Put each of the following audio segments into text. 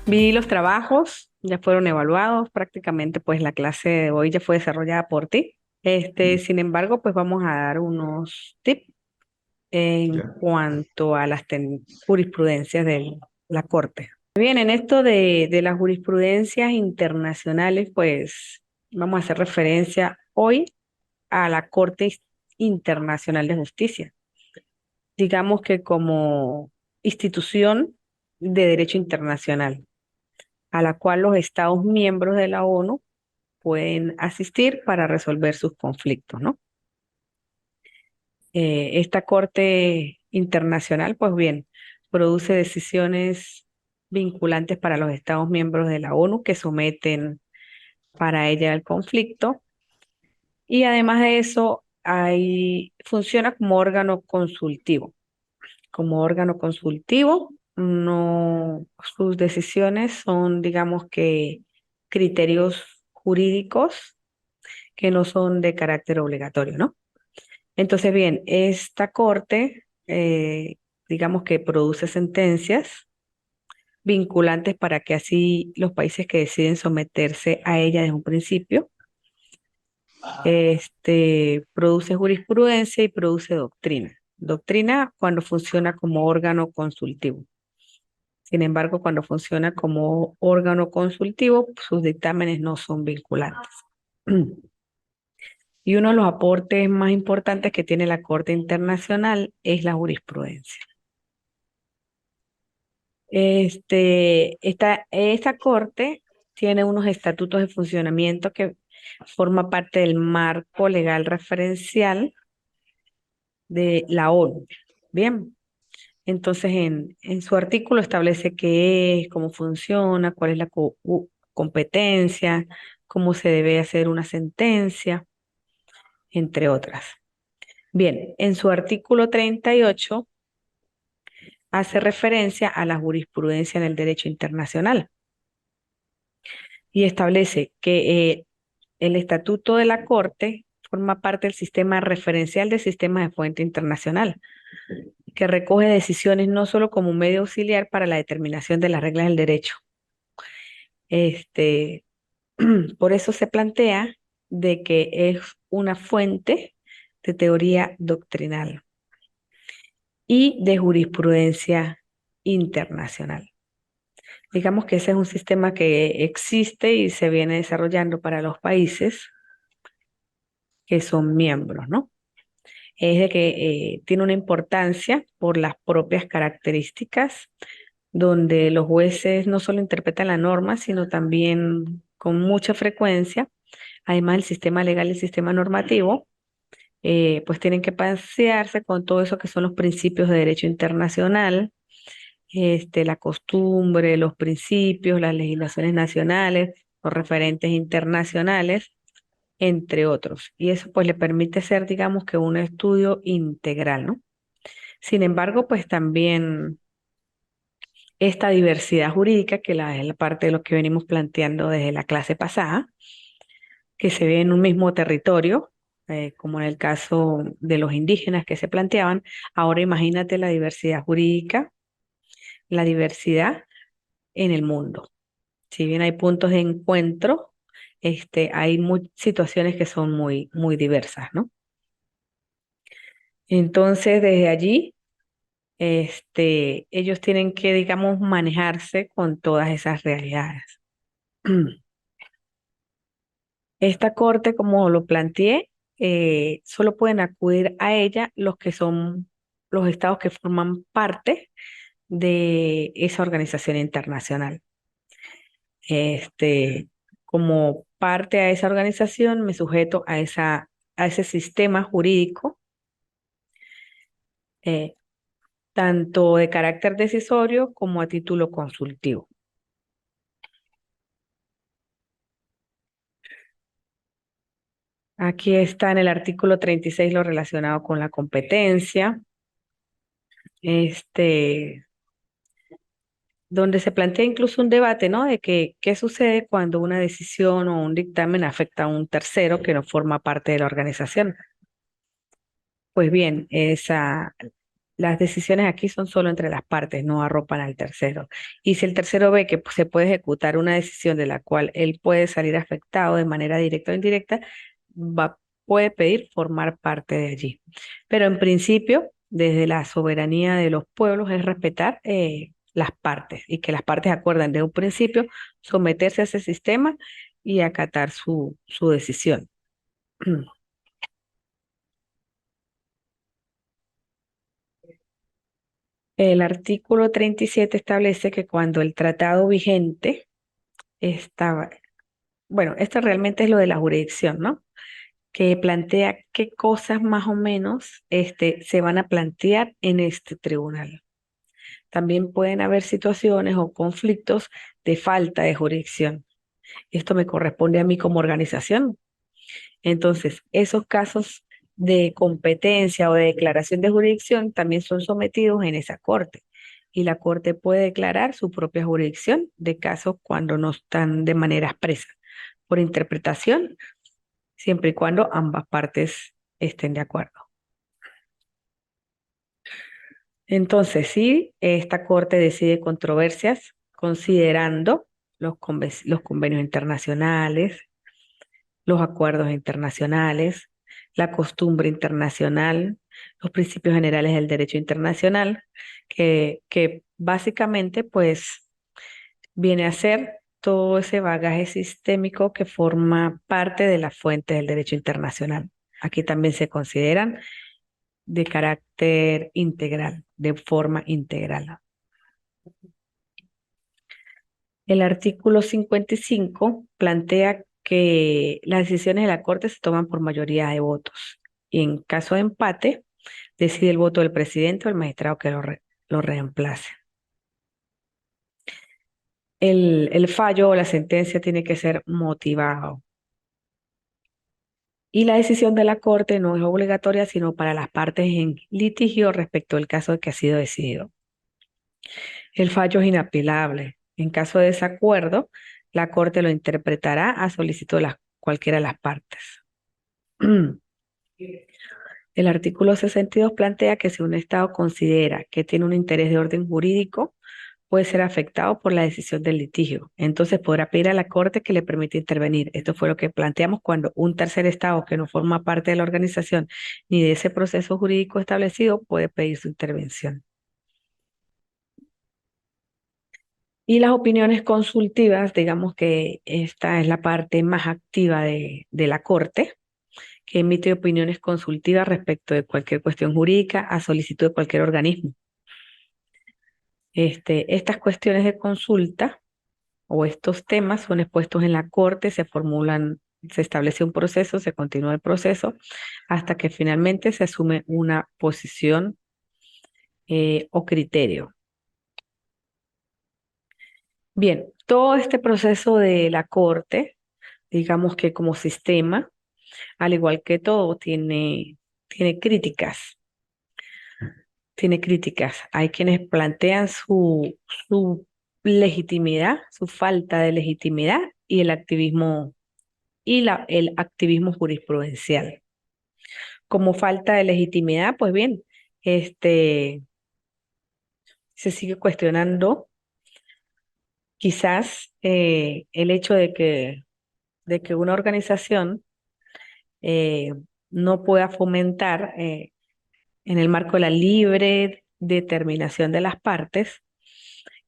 Vi los trabajos, ya fueron evaluados, prácticamente pues la clase de hoy ya fue desarrollada por ti. Mm, Sin embargo, pues vamos a dar unos tips en ya, cuanto a las jurisprudencias de la Corte. Bien, en esto de las jurisprudencias internacionales, pues vamos a hacer referencia hoy a la Corte Internacional de Justicia. Digamos que como institución de derecho internacional, a la cual los Estados miembros de la ONU pueden asistir para resolver sus conflictos, ¿no? Esta Corte Internacional, pues bien, produce decisiones vinculantes para los Estados miembros de la ONU que someten para ella el conflicto y además de eso, funciona como órgano consultivo. Como órgano consultivo, no, sus decisiones son, digamos que, criterios jurídicos que no son de carácter obligatorio, ¿no? Entonces, bien, esta corte, digamos que produce sentencias vinculantes para que así los países que deciden someterse a ella desde un principio, produce jurisprudencia y produce doctrina. Doctrina cuando funciona como órgano consultivo. Sin embargo, cuando funciona como órgano consultivo, sus dictámenes no son vinculantes. Y uno de los aportes más importantes que tiene la Corte Internacional es la jurisprudencia. Esta Corte tiene unos estatutos de funcionamiento que forma parte del marco legal referencial de la ONU. Bien, entonces en su artículo establece qué es, cómo funciona, cuál es la competencia, cómo se debe hacer una sentencia, entre otras. Bien, en su artículo 38 hace referencia a la jurisprudencia en el derecho internacional y establece que el estatuto de la Corte forma parte del sistema referencial de sistemas de fuente internacional, que recoge decisiones no solo como un medio auxiliar para la determinación de las reglas del derecho. Este, por eso se plantea de que es una fuente de teoría doctrinal y de jurisprudencia internacional. Digamos que ese es un sistema que existe y se viene desarrollando para los países que son miembros, ¿no? Es de que tiene una importancia por las propias características, donde los jueces no solo interpretan la norma, sino también con mucha frecuencia, además del sistema legal y el sistema normativo, pues tienen que pasearse con todo eso que son los principios de derecho internacional, la costumbre, los principios, las legislaciones nacionales, los referentes internacionales, entre otros. Y eso pues le permite ser, digamos que un estudio integral, ¿no? Sin embargo, pues también esta diversidad jurídica, que es la parte de lo que venimos planteando desde la clase pasada, que se ve en un mismo territorio, como en el caso de los indígenas que se planteaban, ahora imagínate la diversidad jurídica, la diversidad en el mundo. Si bien hay puntos de encuentro, hay situaciones que son muy, muy diversas, ¿no? Entonces, desde allí, ellos tienen que, digamos, manejarse con todas esas realidades. Esta corte, como lo planteé, solo pueden acudir a ella los que son los estados que forman parte de esa organización internacional. Como parte a esa organización, me sujeto a ese sistema jurídico, eh, tanto de carácter decisorio como a título consultivo. Aquí está en el artículo 36 lo relacionado con la competencia, este, donde se plantea incluso un debate, ¿no? De que qué sucede cuando una decisión o un dictamen afecta a un tercero que no forma parte de la organización. Pues bien, las decisiones aquí son solo entre las partes, no arropan al tercero. Y si el tercero ve que pues, se puede ejecutar una decisión de la cual él puede salir afectado de manera directa o indirecta, va, puede pedir formar parte de allí. Pero en principio, desde la soberanía de los pueblos es respetar las partes y que las partes acuerdan de un principio someterse a ese sistema y acatar su decisión. El artículo 37 establece que cuando el tratado vigente estaba, bueno, esto realmente es lo de la jurisdicción, ¿no? Que plantea qué cosas más o menos se van a plantear en este tribunal. También pueden haber situaciones o conflictos de falta de jurisdicción. Esto me corresponde a mí como organización. Entonces, esos casos de competencia o de declaración de jurisdicción también son sometidos en esa corte. Y la corte puede declarar su propia jurisdicción de casos cuando no están de manera expresa, por interpretación, siempre y cuando ambas partes estén de acuerdo. Entonces, sí, esta corte decide controversias considerando los convenios internacionales, los acuerdos internacionales, la costumbre internacional, los principios generales del derecho internacional, que básicamente pues viene a ser todo ese bagaje sistémico que forma parte de la fuente del derecho internacional. Aquí también se consideran de carácter integral, de forma integral. El artículo 55 plantea que las decisiones de la Corte se toman por mayoría de votos y en caso de empate decide el voto del presidente o el magistrado que lo reemplace. El fallo o la sentencia tiene que ser motivado y la decisión de la Corte no es obligatoria sino para las partes en litigio respecto al caso que ha sido decidido. El fallo es inapelable. En caso de desacuerdo, la Corte lo interpretará a solicitud de cualquiera de las partes. El artículo 62 plantea que si un Estado considera que tiene un interés de orden jurídico, puede ser afectado por la decisión del litigio. Entonces podrá pedir a la Corte que le permita intervenir. Esto fue lo que planteamos cuando un tercer Estado que no forma parte de la organización ni de ese proceso jurídico establecido puede pedir su intervención. Y las opiniones consultivas, digamos que esta es la parte más activa de la Corte, que emite opiniones consultivas respecto de cualquier cuestión jurídica a solicitud de cualquier organismo. Estas cuestiones de consulta o estos temas son expuestos en la Corte, se formulan, se establece un proceso, se continúa el proceso hasta que finalmente se asume una posición o criterio. Bien, todo este proceso de la Corte, digamos que como sistema, al igual que todo, tiene críticas. Tiene críticas. Hay quienes plantean su legitimidad, su falta de legitimidad y el activismo el activismo jurisprudencial. Como falta de legitimidad, pues bien, este se sigue cuestionando quizás el hecho de que una organización eh, no pueda fomentar en el marco de la libre determinación de las partes,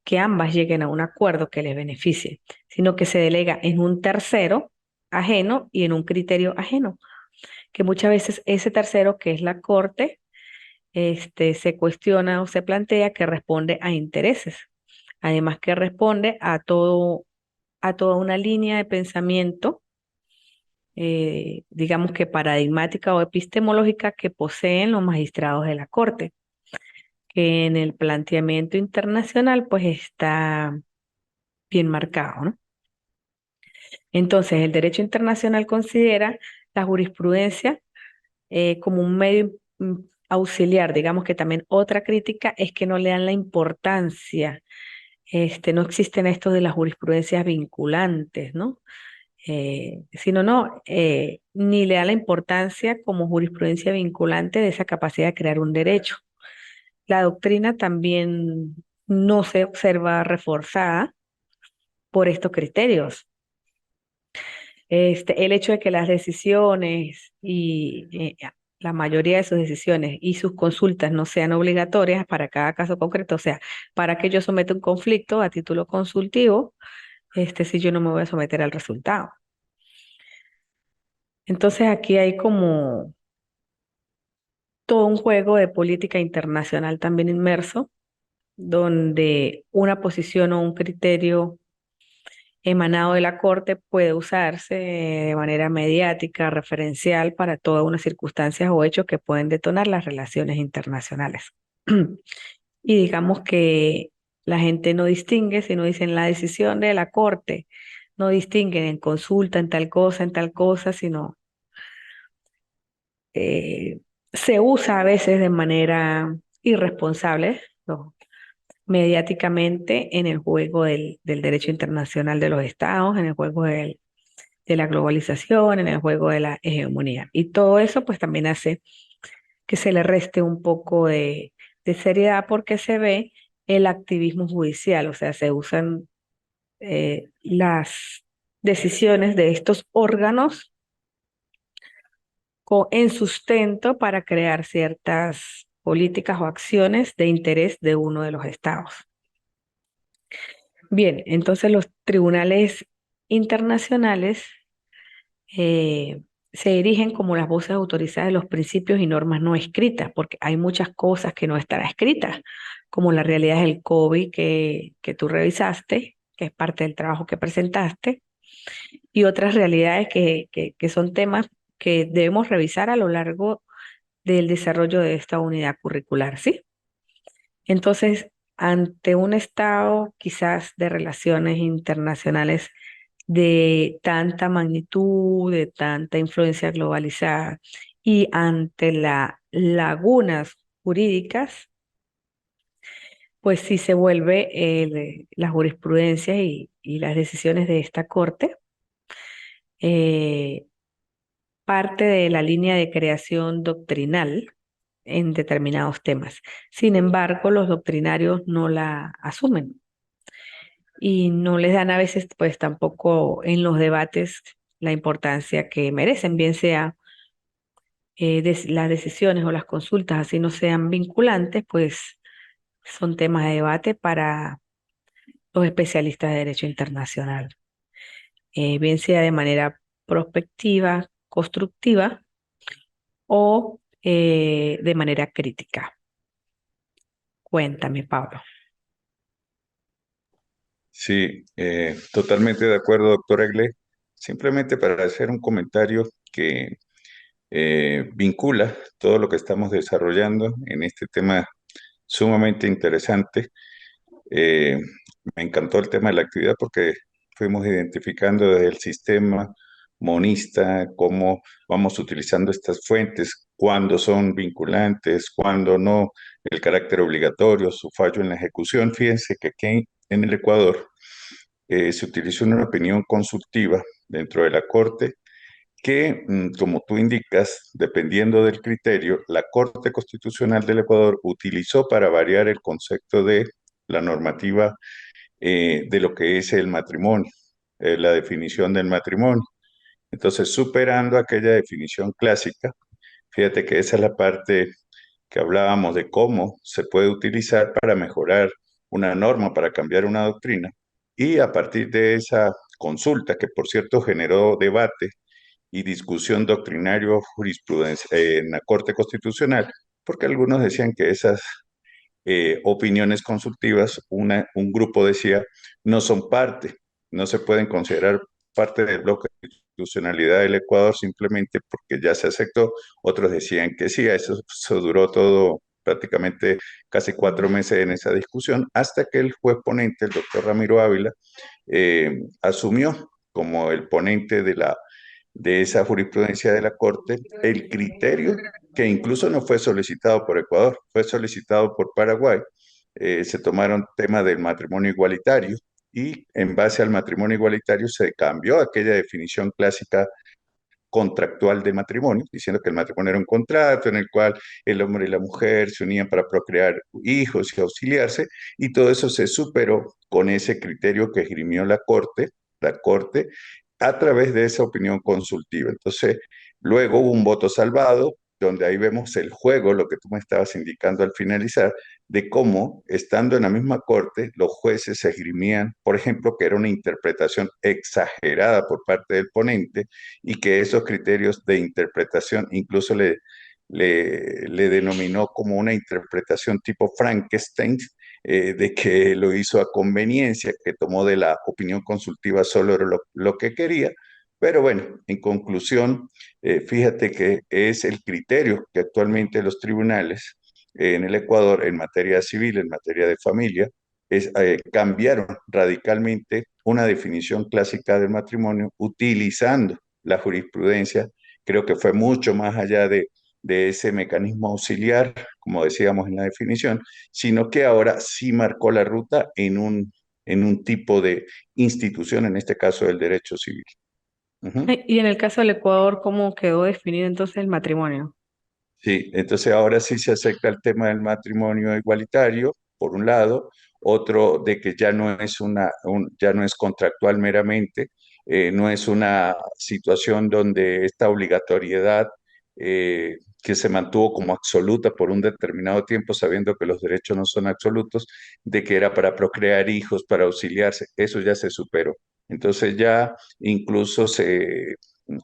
que ambas lleguen a un acuerdo que les beneficie, sino que se delega en un tercero ajeno y en un criterio ajeno, que muchas veces ese tercero, que es la corte, se cuestiona o se plantea que responde a intereses, además que responde a toda una línea de pensamiento, digamos que paradigmática o epistemológica que poseen los magistrados de la corte, que en el planteamiento internacional pues está bien marcado, ¿no? Entonces, el derecho internacional considera la jurisprudencia como un medio auxiliar. Digamos que también otra crítica es que no le dan la importancia, no existen estos de las jurisprudencias vinculantes, ¿no? Sino no, ni le da la importancia como jurisprudencia vinculante de esa capacidad de crear un derecho. la doctrina también no se observa reforzada por estos criterios. El hecho de que las decisiones y la mayoría de sus decisiones y sus consultas no sean obligatorias para cada caso concreto, o sea, para que yo someta un conflicto a título consultivo, si yo no me voy a someter al resultado. Entonces aquí hay como todo un juego de política internacional también inmerso, donde una posición o un criterio emanado de la Corte puede usarse de manera mediática, referencial para todas unas circunstancias o hechos que pueden detonar las relaciones internacionales. Y digamos que la gente no distingue, si no dicen la decisión de la Corte, no distinguen en consulta, en tal cosa, sino eh, se usa a veces de manera irresponsable, ¿no? Mediáticamente en el juego del derecho internacional de los estados, en el juego de la globalización, en el juego de la hegemonía. Y todo eso pues también hace que se le reste un poco de seriedad porque se ve el activismo judicial, o sea, se usan las decisiones de estos órganos en sustento para crear ciertas políticas o acciones de interés de uno de los estados. Bien, entonces los tribunales internacionales se erigen como las voces autorizadas de los principios y normas no escritas, porque hay muchas cosas que no están escritas, como la realidad del COVID que tú revisaste, que es parte del trabajo que presentaste, y otras realidades que son temas que debemos revisar a lo largo del desarrollo de esta unidad curricular, ¿sí? Entonces, ante un estado quizás de relaciones internacionales de tanta magnitud, de tanta influencia globalizada y ante las lagunas jurídicas, pues sí se vuelve la jurisprudencia y las decisiones de esta corte eh, parte de la línea de creación doctrinal en determinados temas. Sin embargo, los doctrinarios no la asumen y no les dan a veces, pues tampoco en los debates la importancia que merecen, bien sea las decisiones o las consultas, así no sean vinculantes, pues son temas de debate para los especialistas de derecho internacional, bien sea de manera prospectiva, constructiva o de manera crítica. Cuéntame, Pablo. Sí, totalmente de acuerdo, doctor Egle. Simplemente para hacer un comentario que vincula todo lo que estamos desarrollando en este tema sumamente interesante. Eh, Me encantó el tema de la actividad porque fuimos identificando desde el sistema monista cómo vamos utilizando estas fuentes, cuándo son vinculantes, cuándo no, el carácter obligatorio, su fallo en la ejecución. Fíjense que aquí en el Ecuador se utilizó una opinión consultiva dentro de la Corte que, como tú indicas, dependiendo del criterio, la Corte Constitucional del Ecuador utilizó para variar el concepto de la normativa de lo que es el matrimonio, la definición del matrimonio. Entonces, superando aquella definición clásica, fíjate que esa es la parte que hablábamos de cómo se puede utilizar para mejorar una norma, para cambiar una doctrina. Y a partir de esa consulta, que por cierto generó debate y discusión doctrinario jurisprudencia en la Corte Constitucional, porque algunos decían que esas opiniones consultivas, un grupo decía, no son parte, no se pueden considerar parte del bloque de institucionalidad del Ecuador simplemente porque ya se aceptó. Otros decían que sí, eso duró todo prácticamente casi 4 meses en esa discusión, hasta que el juez ponente, el doctor Ramiro Ávila, asumió como el ponente de esa jurisprudencia de la Corte el criterio que incluso no fue solicitado por Ecuador, fue solicitado por Paraguay. Se tomaron temas del matrimonio igualitario y en base al matrimonio igualitario se cambió aquella definición clásica contractual de matrimonio, diciendo que el matrimonio era un contrato en el cual el hombre y la mujer se unían para procrear hijos y auxiliarse, y todo eso se superó con ese criterio que esgrimió la Corte, a través de esa opinión consultiva. Entonces, luego hubo un voto salvado, donde ahí vemos el juego, lo que tú me estabas indicando al finalizar, de cómo, estando en la misma corte, los jueces esgrimían, por ejemplo, que era una interpretación exagerada por parte del ponente y que esos criterios de interpretación incluso le denominó como una interpretación tipo Frankenstein, de que lo hizo a conveniencia, que tomó de la opinión consultiva solo lo que quería. Pero bueno, en conclusión, fíjate que es el criterio que actualmente los tribunales en el Ecuador en materia civil, en materia de familia, cambiaron radicalmente una definición clásica del matrimonio utilizando la jurisprudencia. Creo que fue mucho más allá de ese mecanismo auxiliar, como decíamos en la definición, sino que ahora sí marcó la ruta en un tipo de institución, en este caso del derecho civil. Ujú. Y en el caso del Ecuador, ¿cómo quedó definido entonces el matrimonio? Sí, entonces ahora sí se acepta el tema del matrimonio igualitario, por un lado, otro de que ya no es ya no es contractual meramente, no es una situación donde esta obligatoriedad que se mantuvo como absoluta por un determinado tiempo, sabiendo que los derechos no son absolutos, de que era para procrear hijos, para auxiliarse, eso ya se superó. Entonces ya incluso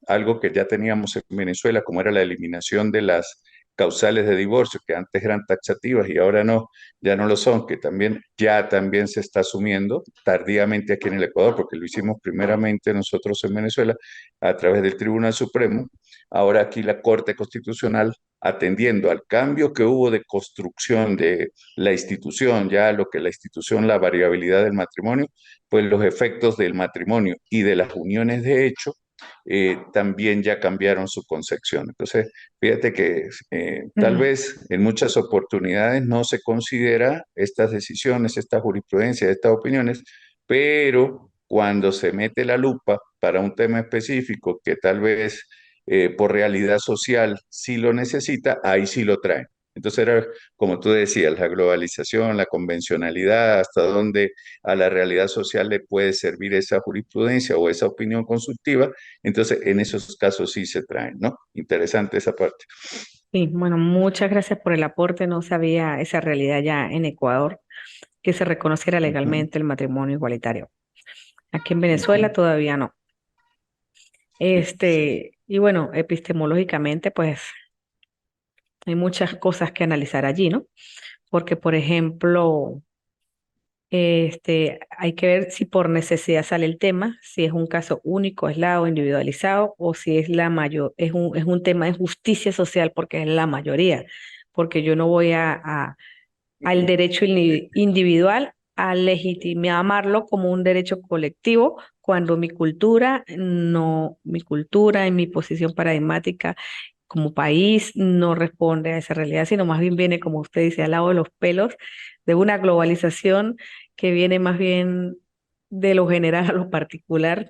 algo que ya teníamos en Venezuela, como era la eliminación de las causales de divorcio, que antes eran taxativas y ahora no, ya no lo son, que también ya también se está asumiendo tardíamente aquí en el Ecuador, porque lo hicimos primeramente nosotros en Venezuela a través del Tribunal Supremo. Ahora aquí la Corte Constitucional, atendiendo al cambio que hubo de construcción de la institución, ya lo que la institución, la variabilidad del matrimonio, pues los efectos del matrimonio y de las uniones de hecho también ya cambiaron su concepción. Entonces, fíjate que tal Ujú. vez en muchas oportunidades no se considera estas decisiones, esta jurisprudencia, estas opiniones, pero cuando se mete la lupa para un tema específico que tal vez por realidad social sí lo necesita, ahí sí lo traen. Entonces era, como tú decías, la globalización, la convencionalidad, hasta dónde a la realidad social le puede servir esa jurisprudencia o esa opinión consultiva. Entonces, en esos casos sí se traen, ¿no? Interesante esa parte. Sí, bueno, muchas gracias por el aporte. No sabía esa realidad ya en Ecuador, que se reconociera Ujú, legalmente el matrimonio igualitario. Aquí en ujú. Venezuela todavía no. Sí, Y bueno, epistemológicamente, pues hay muchas cosas que analizar allí, ¿no? Porque, por ejemplo, hay que ver si por necesidad sale el tema, si es un caso único, aislado, individualizado, o si es la mayor, es un tema de justicia social porque es la mayoría, porque yo no voy al derecho individual a legitimarlo como un derecho colectivo cuando mi cultura y mi posición paradigmática como país no responde a esa realidad, sino más bien viene, como usted dice, al lado de los pelos de una globalización que viene más bien de lo general a lo particular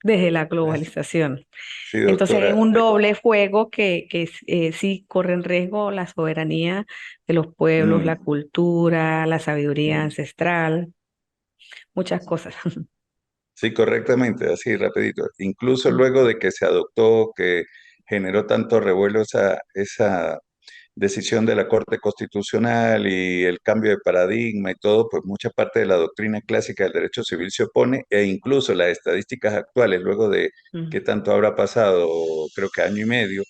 desde la globalización. sí, Entonces es doctora. un doble juego que sí corre en riesgo la soberanía de los pueblos, la Mm, cultura, la sabiduría mm. ancestral, muchas cosas. Sí, correctamente, así rapidito. Incluso luego de que se adoptó, que generó tanto revuelo esa decisión de la Corte Constitucional y el cambio de paradigma y todo, pues mucha parte de la doctrina clásica del derecho civil se opone e incluso las estadísticas actuales, luego de Mm, que tanto habrá pasado, creo que año y medio,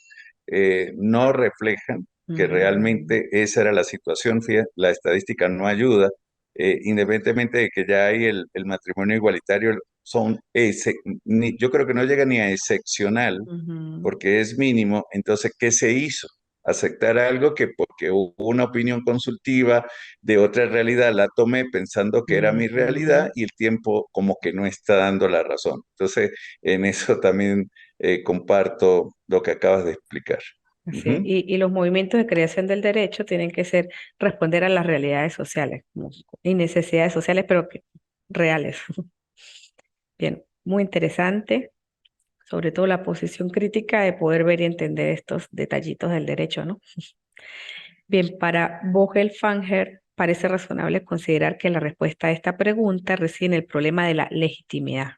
no reflejan que mm, realmente esa era la situación. Fíjate, la estadística no ayuda, independientemente de que ya hay el matrimonio igualitario, yo creo que no llega ni a excepcional ujú, porque es mínimo. Entonces, ¿qué se hizo? Aceptar algo que porque hubo una opinión consultiva de otra realidad, la tomé pensando que era mi realidad ujú. y el tiempo como que no está dando la razón. Entonces, en eso también comparto lo que acabas de explicar. Así es. Ujú. Y los movimientos de creación del derecho tienen que ser responder a las realidades sociales y necesidades sociales, pero reales. Bien, muy interesante. sobre todo la posición crítica de poder ver y entender estos detallitos del derecho, ¿no? Bien, para Vogel-Fanger parece razonable considerar que la respuesta a esta pregunta reside en el problema de la legitimidad.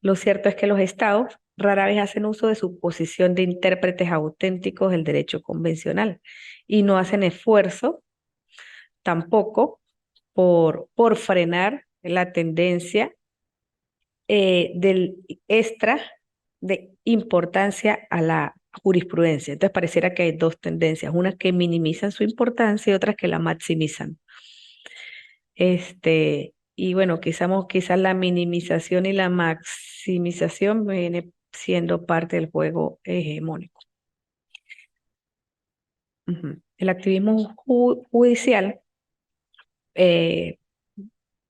Lo cierto es que los estados rara vez hacen uso de su posición de intérpretes auténticos del derecho convencional y no hacen esfuerzo tampoco por frenar la tendencia del extra de importancia a la jurisprudencia. Entonces pareciera que hay dos tendencias, unas que minimizan su importancia y otras que la maximizan. Y bueno, quizás la minimización y la maximización viene siendo parte del juego hegemónico. Ujú. El activismo judicial eh,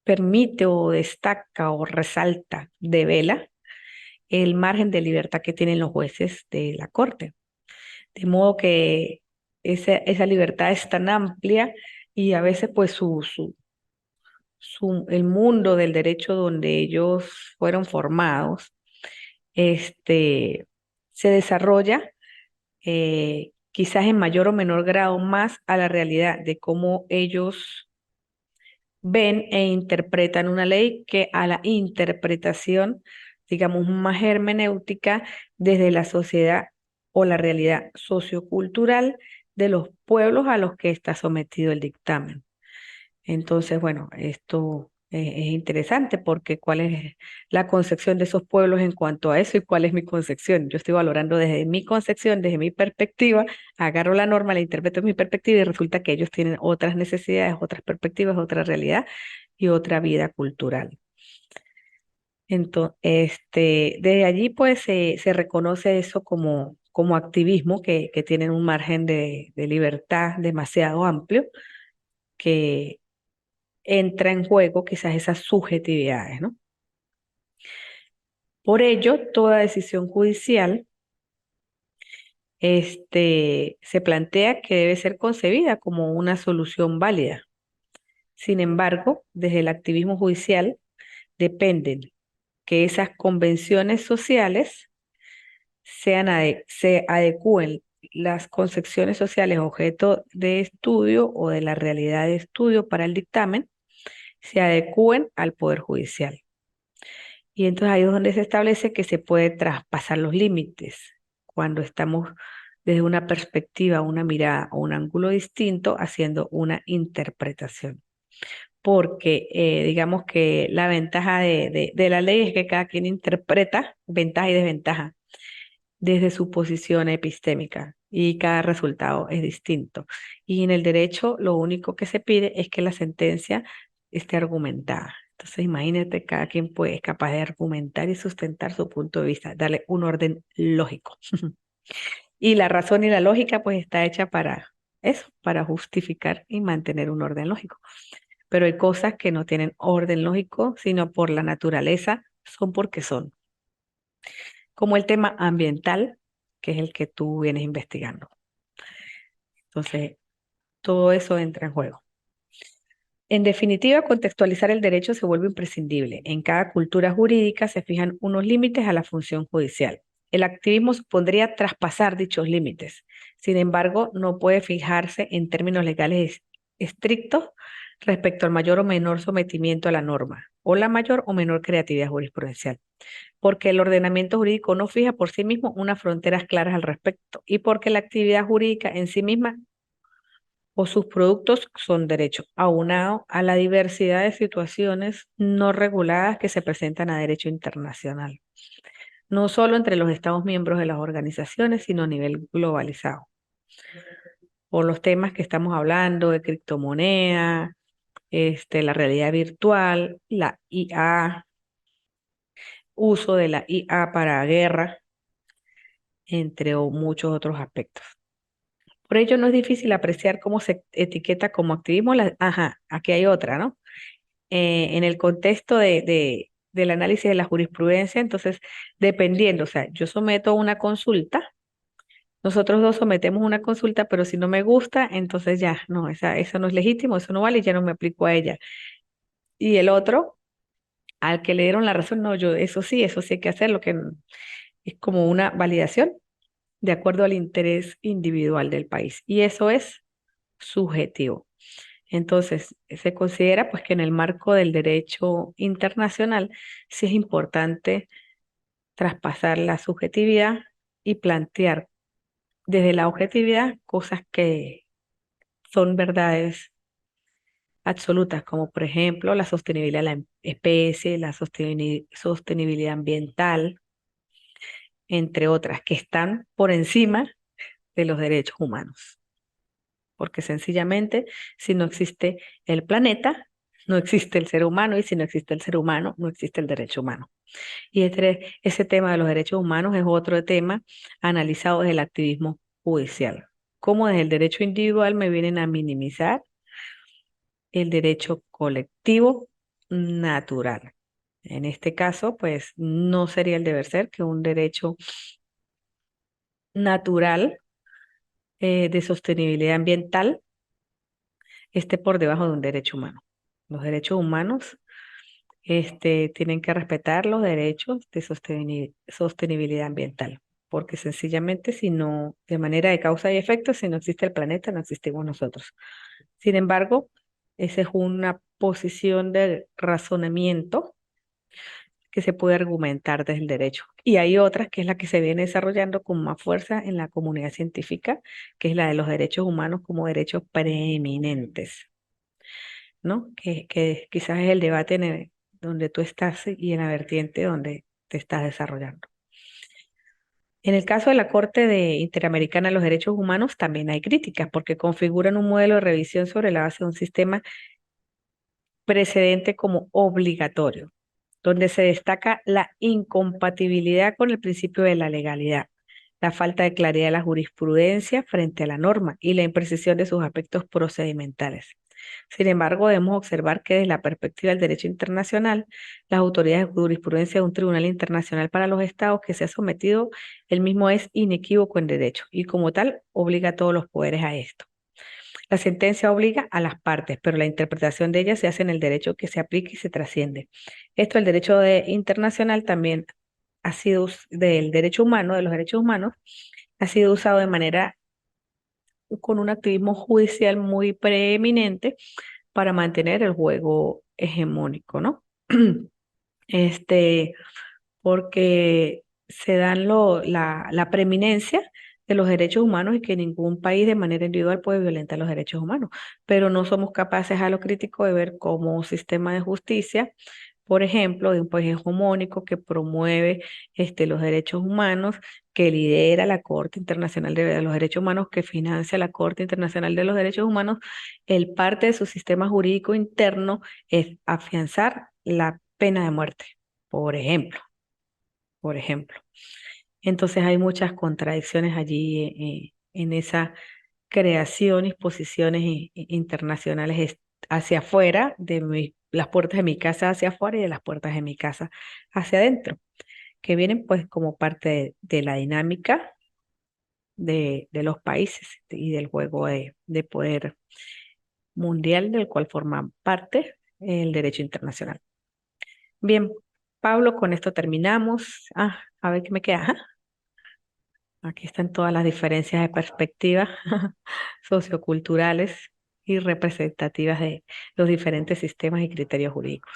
permite o destaca o resalta, devela el margen de libertad que tienen los jueces de la corte. De modo que esa libertad es tan amplia y a veces pues el mundo del derecho donde ellos fueron formados, se desarrolla quizás en mayor o menor grado más a la realidad de cómo ellos ven e interpretan una ley que a la interpretación, digamos, más hermenéutica desde la sociedad o la realidad sociocultural de los pueblos a los que está sometido el dictamen. Entonces, bueno, esto es interesante porque cuál es la concepción de esos pueblos en cuanto a eso y cuál es mi concepción. Yo estoy valorando desde mi concepción, desde mi perspectiva, agarro la norma, la interpreto en mi perspectiva y resulta que ellos tienen otras necesidades, otras perspectivas, otra realidad y otra vida cultural. Entonces, desde allí pues se reconoce eso como activismo que tienen un margen de libertad demasiado amplio que entra en juego quizás esas subjetividades, ¿no? Por ello, toda decisión judicial, se plantea que debe ser concebida como una solución válida. Sin embargo, desde el activismo judicial dependen que esas convenciones sociales se adecúen las concepciones sociales objeto de estudio o de la realidad de estudio para el dictamen, se adecúen al Poder Judicial. Y entonces ahí es donde se establece que se puede traspasar los límites cuando estamos desde una perspectiva, una mirada o un ángulo distinto haciendo una interpretación. Porque digamos que la ventaja de la ley es que cada quien interpreta ventaja y desventaja desde su posición epistémica y cada resultado es distinto. Y en el derecho lo único que se pide es que la sentencia esté argumentada. Entonces imagínate, cada quien es capaz de argumentar y sustentar su punto de vista, darle un orden lógico. Y la razón y la lógica pues está hecha para eso, para justificar y mantener un orden lógico. Pero hay cosas que no tienen orden lógico, sino por la naturaleza, son porque son, como el tema ambiental, que es el que tú vienes investigando. Entonces, todo eso entra en juego. En definitiva, contextualizar el derecho se vuelve imprescindible. En cada cultura jurídica se fijan unos límites a la función judicial. El activismo supondría traspasar dichos límites. Sin embargo, no puede fijarse en términos legales estrictos respecto al mayor o menor sometimiento a la norma o la mayor o menor creatividad jurisprudencial, porque el ordenamiento jurídico no fija por sí mismo unas fronteras claras al respecto y porque la actividad jurídica en sí misma o sus productos son derechos, aunado a la diversidad de situaciones no reguladas que se presentan a derecho internacional, no solo entre los Estados miembros de las organizaciones, sino a nivel globalizado. Por los temas que estamos hablando de criptomoneda, la realidad virtual, la IA, uso de la IA para guerra, entre muchos otros aspectos. Por ello no es difícil apreciar cómo se etiqueta como activismo. Ajá, aquí hay otra, ¿no? En el contexto del análisis de la jurisprudencia, entonces, dependiendo, o sea, yo someto una consulta, nosotros dos sometemos una consulta, pero si no me gusta, entonces ya, no, eso no es legítimo, eso no vale y ya no me aplico a ella. Y el otro Al que le dieron la razón, no, yo, eso sí hay que hacerlo, que es como una validación de acuerdo al interés individual del país. Y eso es subjetivo. Entonces, se considera pues que en el marco del derecho internacional sí es importante traspasar la subjetividad y plantear desde la objetividad cosas que son verdades absolutas, como por ejemplo la sostenibilidad de la especie, la sostenibilidad ambiental, entre otras, que están por encima de los derechos humanos. Porque sencillamente, si no existe el planeta, no existe el ser humano, y si no existe el ser humano, no existe el derecho humano. Y ese tema de los derechos humanos es otro tema analizado desde el activismo judicial. Cómo desde el derecho individual me vienen a minimizar el derecho colectivo natural. En este caso, pues no sería el deber ser que un derecho natural de sostenibilidad ambiental esté por debajo de un derecho humano. Los derechos humanos tienen que respetar los derechos de sostenibilidad ambiental, porque sencillamente si no, de manera de causa y efecto, si no existe el planeta, no existimos nosotros. Sin embargo, esa es una posición de razonamiento que se puede argumentar desde el derecho. Y hay otras, que es la que se viene desarrollando con más fuerza en la comunidad científica, que es la de los derechos humanos como derechos preeminentes, ¿no? Que quizás es el debate donde tú estás y en la vertiente donde te estás desarrollando. En el caso de la Interamericana de los Derechos Humanos también hay críticas porque configuran un modelo de revisión sobre la base de un sistema precedente como obligatorio, donde se destaca la incompatibilidad con el principio de la legalidad, la falta de claridad de la jurisprudencia frente a la norma y la imprecisión de sus aspectos procedimentales. Sin embargo, debemos observar que desde la perspectiva del derecho internacional, las autoridades de jurisprudencia de un tribunal internacional para los estados que se ha sometido, el mismo es inequívoco en derecho y como tal obliga a todos los poderes a esto. La sentencia obliga a las partes, pero la interpretación de ella se hace en el derecho que se aplica y se trasciende. Esto, el derecho internacional también ha sido del derecho humano, de los derechos humanos, ha sido usado de manera con un activismo judicial muy preeminente para mantener el juego hegemónico, ¿no? Este, porque se dan la preeminencia de los derechos humanos y que ningún país de manera individual puede violentar los derechos humanos, pero no somos capaces a lo crítico de ver cómo un sistema de justicia, por ejemplo, de un país hegemónico que promueve los derechos humanos, que lidera la Corte Internacional de los Derechos Humanos, que financia la Corte Internacional de los Derechos Humanos, el parte de su sistema jurídico interno es afianzar la pena de muerte, por ejemplo, por ejemplo. Entonces hay muchas contradicciones allí en esa creación y posiciones internacionales hacia afuera, las puertas de mi casa hacia afuera y de las puertas de mi casa hacia adentro, que vienen pues como parte de la dinámica de los países y del juego de poder mundial del cual forma parte el derecho internacional. Bien, Pablo, con esto terminamos. A ver qué me queda. Ajá. Aquí están todas las diferencias de perspectiva socioculturales y representativas de los diferentes sistemas y criterios jurídicos.